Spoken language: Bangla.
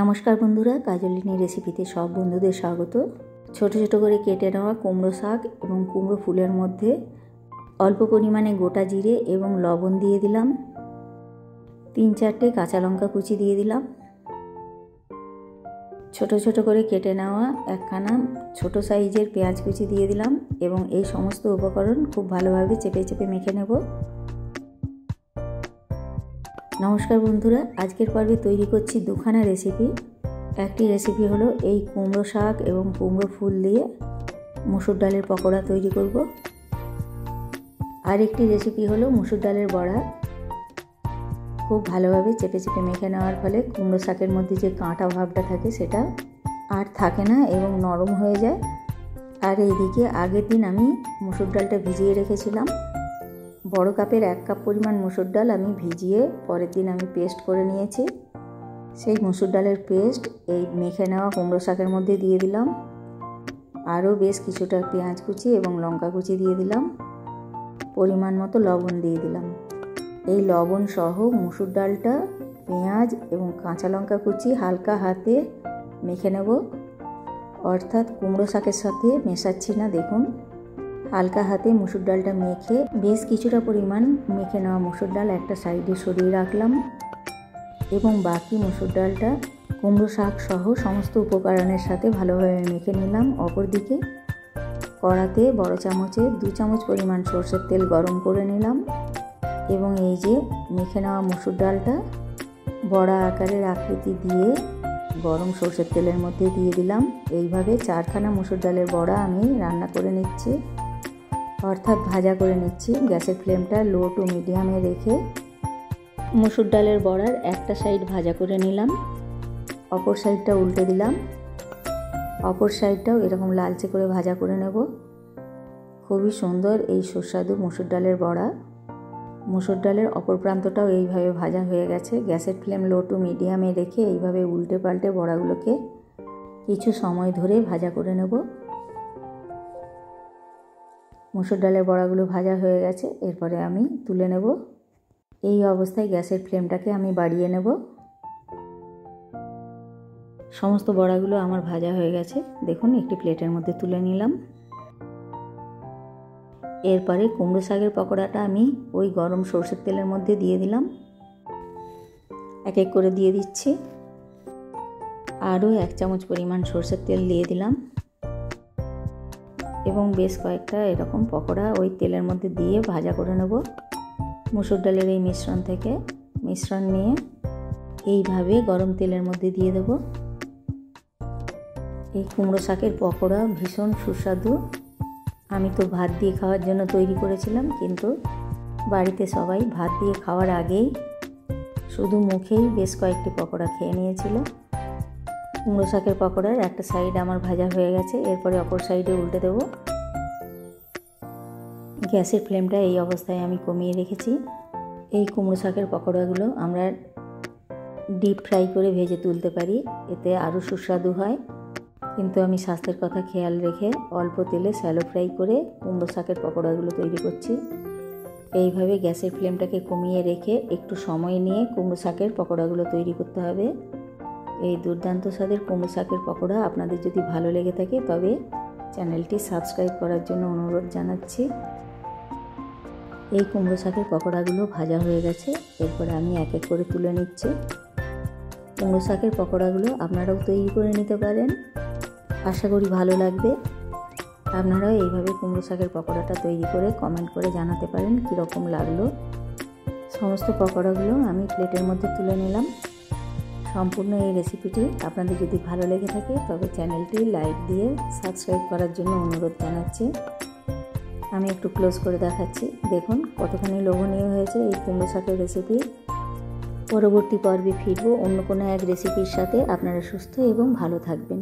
নমস্কার বন্ধুরা, কাজলিনী রেসিপিতে সব বন্ধুদের স্বাগত। ছোট ছোট করে কেটে নেওয়া কুমড়ো শাক এবং কুমড়ো ফুলের মধ্যে অল্প পরিমাণে গোটা জিরে এবং লবণ দিয়ে দিলাম। 3-4টে কাঁচা লঙ্কা কুচি দিয়ে দিলাম। ছোট ছোট করে কেটে নেওয়া একখানা ছোট সাইজের পেঁয়াজ কুচি দিয়ে দিলাম এবং এই সমস্ত উপকরণ খুব ভালোভাবে চেপে চেপে মেখে নেব। নমস্কার বন্ধুরা, আজকের পর্বে তৈরি করছি দুখানা রেসিপি। একটি রেসিপি হলো এই কুমড়ো শাক এবং কুমড়ো ফুল দিয়ে মুসুর ডালের পকোড়া তৈরি করব। আর একটি রেসিপি হলো মুসুর ডালের বড়া। খুব ভালোভাবে চেপে চেপে মেখে নেওয়ার ফলে কুমড়ো শাকের মধ্যে যে কাঁটা ভাবটা থাকে সেটা আর থাকে না এবং নরম হয়ে যায়। আর এইদিকে আগের দিন আমি মুসুর ডালটা ভিজিয়ে রেখেছিলাম। বড় কাপের 1 কাপ পরিমাণ মুসুর ডাল আমি ভিজিয়ে পরের দিন আমি পেস্ট করে নিয়েছি। সেই মুসুর ডালের পেস্ট এই মেখে নেওয়া কুমড়ো শাকের মধ্যে দিয়ে দিলাম। আরও বেশ কিছুটা পেঁয়াজ কুচি এবং লঙ্কা কুচি দিয়ে দিলাম। পরিমাণ মতো লবণ দিয়ে দিলাম। এই লবণ সহ মুসুর ডালটা পেঁয়াজ এবং কাঁচা লঙ্কা কুচি হালকা হাতে মেখে নেব, অর্থাৎ কুমড়ো শাকের সাথে মেশাচ্ছি না। দেখুন, হালকা হাতে মুসুর ডালটা মেখে বেশ কিছুটা পরিমাণ মেখে নেওয়া মুসুর ডাল একটা সাইডে সরিয়ে রাখলাম এবং বাকি মুসুর ডালটা কুমড়ো শাক সহ সমস্ত উপকরণের সাথে ভালোভাবে মেখে নিলাম। অপরদিকে কড়াতে বড় চামচে 2 চামচ পরিমাণ সরষের তেল গরম করে নিলাম এবং এই যে মেখে নেওয়া মুসুর ডালটা বড়া আকারের আকৃতি দিয়ে গরম সরষের তেলের মধ্যে দিয়ে দিলাম। এইভাবে 4খানা মুসুর ডালের বড়া আমি রান্না করে নিচ্ছি, অর্থাৎ ভাজা করে নিচ্ছি। গ্যাসের ফ্লেমটা লো টু মিডিয়ামে রেখে মুসুর ডালের বড়ার একটা সাইড ভাজা করে নিলাম, অপর সাইডটা উল্টে দিলাম। অপর সাইডটাও এরকম লালচে করে ভাজা করে নেব। খুবই সুন্দর এই সুস্বাদু মুসুর ডালের বড়া। মুসুর ডালের অপর প্রান্তটাও এইভাবে ভাজা হয়ে গেছে। গ্যাসের ফ্লেম লো টু মিডিয়ামে রেখে এইভাবে উল্টে পাল্টে বড়াগুলোকে কিছু সময় ধরে ভাজা করে নেব। মুসুর ডালের বড়াগুলো ভাজা হয়ে গেছে, এরপরে আমি তুলে নেব। এই অবস্থায় গ্যাসের ফ্লেমটাকে আমি বাড়িয়ে নেব। সমস্ত বড়াগুলো আমার ভাজা হয়ে গেছে। দেখুন, একটি প্লেটের মধ্যে তুলে নিলাম। এরপরে কুমড়ো শাকের পকোড়াটা আমি ওই গরম সরষের তেলের মধ্যে দিয়ে দিলাম। এক এক করে দিয়ে দিচ্ছি। আরও 1 চামচ পরিমাণ সরষের তেল দিয়ে দিলাম এবং বেশ কয়েকটা এরকম পকোড়া ওই তেলের মধ্যে দিয়ে ভাজা করে নেব। মুসুর ডালের এই মিশ্রণ থেকে মিশ্রণ নিয়ে এইভাবে গরম তেলের মধ্যে দিয়ে দেব। এই কুমড়ো শাকের পকোড়া ভীষণ সুস্বাদু। আমি তো ভাত দিয়ে খাওয়ার জন্য তৈরি করেছিলাম, কিন্তু বাড়িতে সবাই ভাত দিয়ে খাওয়ার আগেই শুধু মুখেই বেশ কয়েকটি পকোড়া খেয়ে নিয়েছিল। কুমড়ো শাকের পকোড়ার একটা সাইড আমার ভাজা হয়ে গেছে, এরপরে অপর সাইডে উল্টে দেব। গ্যাসের ফ্লেমটা এই অবস্থায় আমি কমিয়ে রেখেছি। এই কুমড়ো শাকের পকোড়াগুলো আমরা ডিপ ফ্রাই করে ভেজে তুলতে পারি, এতে আরও সুস্বাদু হয়। কিন্তু আমি স্বাস্থ্যের কথা খেয়াল রেখে অল্প তেলে শ্যালো ফ্রাই করে কুমড়ো শাকের পকোড়াগুলো তৈরি করছি। এইভাবে গ্যাসের ফ্লেমটাকে কমিয়ে রেখে একটু সময় নিয়ে কুমড়ো শাকের পকোড়াগুলো তৈরি করতে হবে। এই দুর্দান্ত স্বাদের কুমড়ো শাকের পকোড়া আপনাদের যদি ভালো লেগে থাকে তবে চ্যানেলটি সাবস্ক্রাইব করার জন্য অনুরোধ জানাচ্ছি। এই কুমড়ো শাকের পকোড়াগুলো ভাজা হয়ে গেছে, এরপরে আমি এক এক করে তুলে নিচ্ছি। কুমড়ো শাকের পকোড়াগুলো আপনারাও তৈরি করে নিতে পারেন, আশা করি ভালো লাগবে। আপনারাও এইভাবে কুমড়ো শাকের পকোড়াটা তৈরি করে কমেন্ট করে জানাতে পারেন কীরকম লাগলো। সমস্ত পকোড়াগুলো আমি প্লেটের মধ্যে তুলে নিলাম। সম্পূর্ণ এই রেসিপিটি আপনাদের যদি ভালো লেগে থাকে তবে চ্যানেলটি লাইক দিয়ে সাবস্ক্রাইব করার জন্য অনুরোধ জানাচ্ছি। আমি একটু ক্লোজ করে দেখাচ্ছি। দেখুন কতখানি লোভনীয় হয়েছে এই কুমড়ো শাকের রেসিপি। পরবর্তী পর্বে ফিরবো অন্য কোনো এক রেসিপির সাথে। আপনারা সুস্থ এবং ভালো থাকবেন।